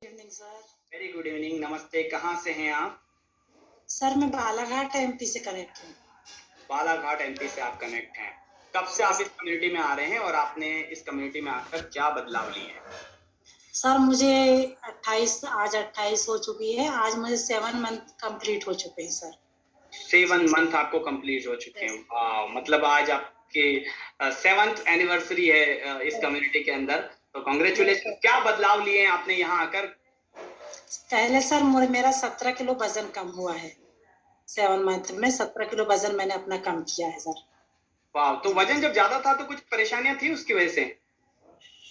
Evening sir. Very good evening, नमस्ते। कहाँ से हैं आप? सर मैं बालाघाट एमपी से कनेक्ट हूँ। बालाघाट एमपी से आप कनेक्ट हैं। कब से आप यस इस कम्युनिटी में आ रहे हैं और आपने इस कम्युनिटी में आकर क्या बदलाव लिए हैं? सर, मुझे 28 हो चुकी है। आज मुझे 7 मंथ कंप्लीट हो चुके हैं सर। 7 मंथ आपको कंप्लीट हो चुके हैं। वाह, मतलब आज आपके 7th एनिवर्सरी है इस कम्युनिटी के अंदर। तो कॉन्ग्रेचुलेशन। क्या बदलाव लिए हैं आपने यहाँ आकर? पहले सर मेरा 17 किलो वजन कम हुआ है। 7 मंथ में 17 किलो वजन मैंने अपना कम किया है सर। वाह, तो वजन जब ज्यादा था तो कुछ परेशानियां थी उसकी वजह से?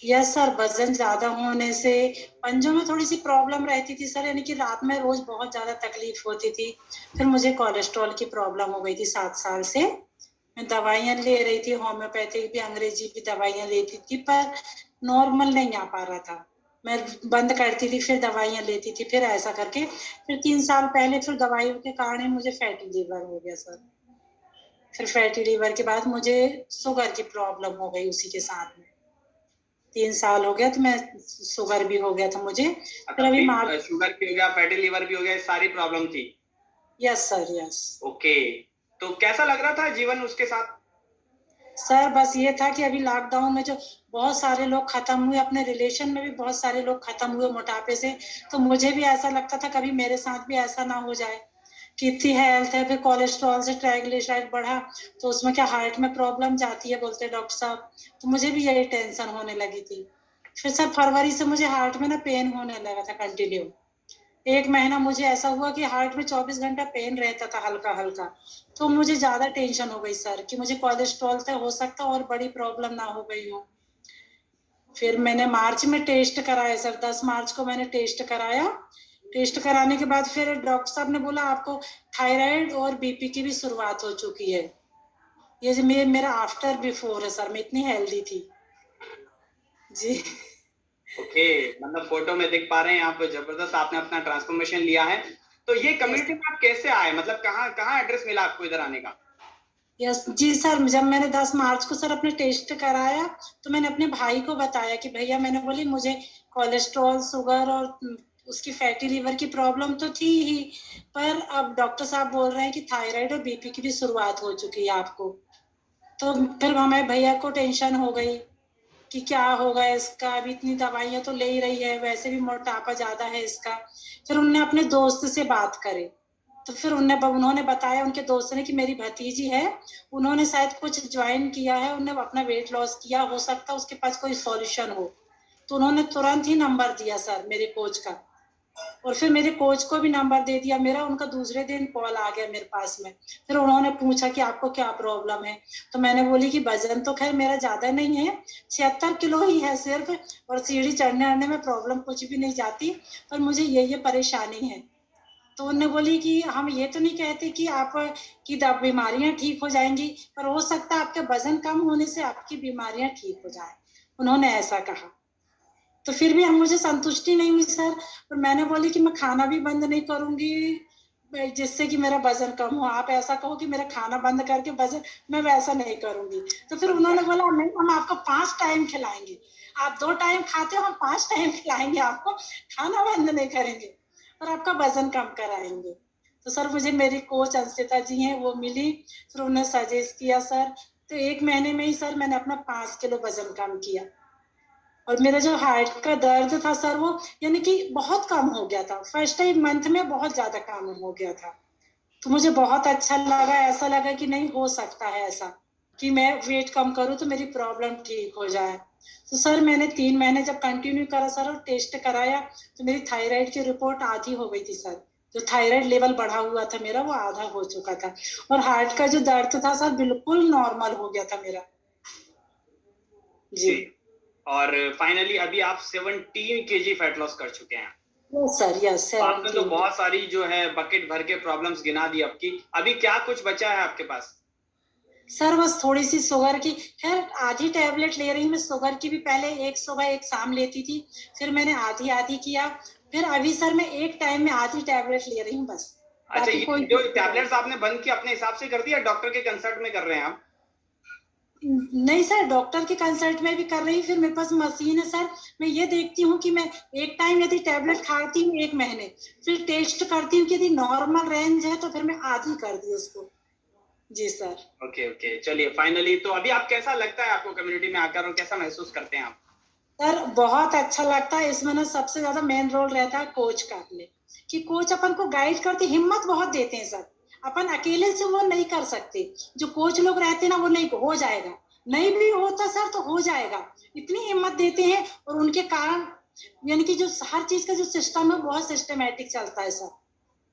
यस सर, वजन ज्यादा होने से पंजों में थोड़ी सी प्रॉब्लम रहती थी सर, यानी कि रात में रोज बहुत ज्यादा तकलीफ होती थी। फिर मुझे कोलेस्ट्रॉल की प्रॉब्लम हो गई थी 7 साल से। मैं दवाइयाँ ले रही थी, होम्योपैथिक भी अंग्रेजी भी दवाइयाँ लेती थी, पर नॉर्मल नहीं आ पा रहा था। मैं बंद करती थी, फिर दवाइयाँ लेती थी, फिर ऐसा करके फिर 3 साल पहले फिर दवाइयों के कारण ही मुझे फैटी लिवर हो गया सर। फिर फैटी लिवर के बाद मुझे शुगर की प्रॉब्लम हो गई उसी के साथ में। 3 साल हो गया तो मैं शुगर भी हो गया था मुझे। फिर अभी मार्च। शुगर भी हो गया, फैटी लिवर भी हो गया, सारी प्रॉब्लम थी। Yes sir, yes. ओके। तो कैसा लग रहा था जीवन उसके साथ? सर बस ये था कि अभी लॉकडाउन में जो बहुत सारे लोग खत्म हुए, अपने रिलेशन में भी बहुत सारे लोग खत्म हुए मोटापे से। तो मुझे भी ऐसा लगता था कभी मेरे साथ भी ऐसा ना हो जाए कि इतनी हेल्थ है, फिर कोलेस्ट्रॉल से ट्राइग्लिसराइड बढ़ा तो उसमें क्या हार्ट में प्रॉब्लम जाती है बोलते डॉक्टर साहब। तो मुझे भी यही टेंशन होने लगी थी। फिर सर फरवरी से मुझे हार्ट में ना पेन होने लगा था कंटिन्यू। 1 महीना मुझे ऐसा हुआ कि हार्ट में 24 घंटा पेन रहता था हल्का हल्का। तो मुझे ज्यादा टेंशन हो गई सर कि मुझे कोलेस्ट्रॉल तो हो सकता और बड़ी प्रॉब्लम ना हो गई हो। फिर मैंने मार्च में टेस्ट कराया सर, 10 मार्च को मैंने टेस्ट कराया। टेस्ट कराने के बाद फिर डॉक्टर साहब ने बोला आपको थायराइड और बीपी की भी शुरुआत हो चुकी है। ये जो मेरा आफ्टर बिफोर है सर, मैं इतनी हेल्दी थी जी। ओके, मतलब फोटो में देख पा रहे हैं आप, जबरदस्त आपने अपना ट्रांसफॉर्मेशन लिया है। तो ये यस कम्युनिटी में आप कैसे आए, मतलब कहाँ कहाँ एड्रेस मिला आपको इधर आने का? यस जी सर, जब मैंने 10 मार्च को सर अपने टेस्ट कराया तो मैंने अपने भाई को बताया कि भैया, मैंने बोली मुझे कोलेस्ट्रॉल शुगर और उसकी फैटी लिवर की प्रॉब्लम तो थी ही, पर अब डॉक्टर साहब बोल रहे हैं कि थायराइड और बीपी की भी शुरुआत हो चुकी है आपको। तो फिर हमें भैया को टेंशन हो गई कि क्या होगा इसका, अभी इतनी दवाइयां तो ले ही रही है, वैसे भी मोटापा ज्यादा है इसका। फिर उनने अपने दोस्त से बात करे तो फिर उन्होंने बताया उनके दोस्त ने कि मेरी भतीजी है, उन्होंने शायद कुछ ज्वाइन किया है, उन्होंने अपना वेट लॉस किया, हो सकता है उसके पास कोई सॉल्यूशन हो। तो उन्होंने तुरंत ही नंबर दिया सर मेरे कोच का। और फिर मेरे कोच को भी नंबर दे दिया मेरा, उनका दूसरे दिन कॉल आ गया मेरे पास में। फिर उन्होंने पूछा कि आपको क्या प्रॉब्लम है। तो मैंने बोली कि वजन तो खैर मेरा ज्यादा नहीं है, 76 किलो ही है सिर्फ, और सीढ़ी चढ़ने चढ़ने में प्रॉब्लम कुछ भी नहीं जाती, पर मुझे ये परेशानी है। तो उन्होंने बोली कि हम ये तो नहीं कहते कि आप की बीमारियां ठीक हो जाएंगी, पर हो सकता है आपके वजन कम होने से आपकी बीमारियां ठीक हो जाए, उन्होंने ऐसा कहा। तो फिर भी हम मुझे संतुष्टि नहीं हुई सर। और मैंने बोली कि मैं खाना भी बंद नहीं करूंगी जिससे कि मेरा वजन कम हो। आप ऐसा कहो कि मेरा खाना बंद करके वजन, मैं वैसा नहीं करूंगी। तो फिर अच्छा। उन्होंने बोला नहीं, हम आपको 5 टाइम खिलाएंगे। आप 2 टाइम खाते हो, हम 5 टाइम खिलाएंगे आपको, खाना बंद नहीं करेंगे और आपका वजन कम कराएंगे। तो सर मुझे मेरी कोच अंशिता जी हैं वो मिली, फिर उन्होंने सजेस्ट किया सर। तो 1 महीने में ही सर मैंने अपना 5 किलो वजन कम किया। और मेरा जो हार्ट का दर्द था सर वो यानी कि बहुत कम हो गया था, फर्स्ट टाइम मंथ में बहुत ज्यादा कम हो गया था। तो मुझे बहुत अच्छा लगा, ऐसा लगा कि नहीं हो सकता है ऐसा कि मैं वेट कम करूं तो मेरी प्रॉब्लम ठीक हो जाए। तो सर मैंने 3 महीने जब कंटिन्यू करा सर और टेस्ट कराया तो मेरी थायराइड की रिपोर्ट आधी हो गई थी सर। जो थायराइड लेवल बढ़ा हुआ था मेरा वो आधा हो चुका था। और हार्ट का जो दर्द था सर बिल्कुल नॉर्मल हो गया था मेरा जी। ओके। और फाइनली अभी आप 17 kg फैट लॉस कर चुके हैं। यस सर, यस तो आपने तो 17। बहुत सारी जो है बकेट भर के प्रॉब्लम्स गिना दी आपकी। अभी क्या कुछ बचा है आपके पास? सर बस थोड़ी सी शुगर की, खैर आधी टेबलेट ले रही हूँ मैं शुगर की भी, पहले एक सुबह एक शाम लेती थी, फिर मैंने आधी आधी किया। फिर अभी सर मैं एक टाइम में आधी टेबलेट ले रही हूँ बस, अच्छा, बाकी ये कोई जो दिक्कत नहीं। टैबलेट्स आपने बंद की अपने हिसाब से कर दी या डॉक्टर के कंसल्ट में कर रहे हैं आप? नहीं सर, डॉक्टर के कंसल्ट में भी कर रही, फिर मेरे पास मशीन है सर। मैं ये देखती हूँ कि मैं एक टाइम यदि टैबलेट खाती हूँ 1 महीने, फिर टेस्ट करती हूँ कि यदि नॉर्मल रेंज है तो फिर मैं आधी कर दी उसको। जी सर। ओके ओके, चलिए फाइनली तो अभी आप कैसा लगता है आपको कम्युनिटी में आकर और कैसा महसूस करते हैं आप? सर बहुत अच्छा लगता है। इसमें ना सबसे ज्यादा मेन रोल रहता है कोच का अपने, कि कोच अपन को गाइड करते, हिम्मत बहुत देते हैं सर। अपन अकेले से वो नहीं कर सकते, जो कोच लोग रहते हैं ना वो नहीं, हो जाएगा, नहीं भी होता सर तो हो जाएगा, इतनी हिम्मत देते हैं। और उनके कारण यानी कि जो हर चीज का जो सिस्टम है बहुत सिस्टमेटिक चलता है सर,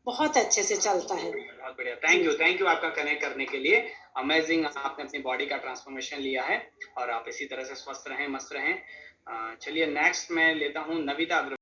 बहुत अच्छे से चलता है। बहुत बढ़िया, जी थैंक यू आपका कनेक्ट करने के लिए। अमेजिंग, आपने अपनी बॉडी का ट्रांसफॉर्मेशन लिया है और आप इसी तरह से स्वस्थ रहें, मस्त रहें। चलिए नेक्स्ट मैं लेता हूँ नविता अग्रवाल।